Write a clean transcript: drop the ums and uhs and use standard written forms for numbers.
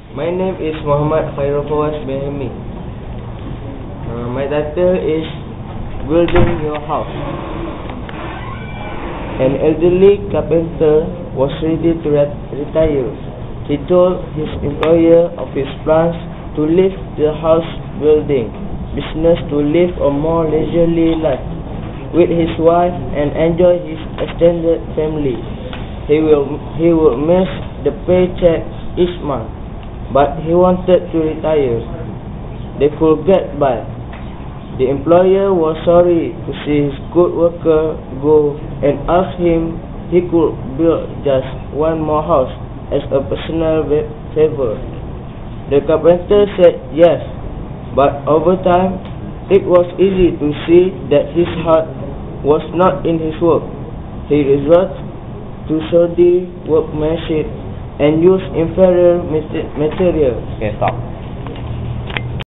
My name is Muhammad Khairul Fawaz Behemi. My title is Building Your House. An elderly carpenter was ready to retire. He told his employer of his plans to leave the house building business to live a more leisurely life with his wife and enjoy his extended family. He will miss the paycheck each month, but he wanted to retire. They could get by. The employer was sorry to see his good worker go and asked him he could build just one more house as a personal favor. The carpenter said yes, but over time it was easy to see that his heart was not in his work. He resorted to shoddy workmanship and used inferior materials. Okay, stop.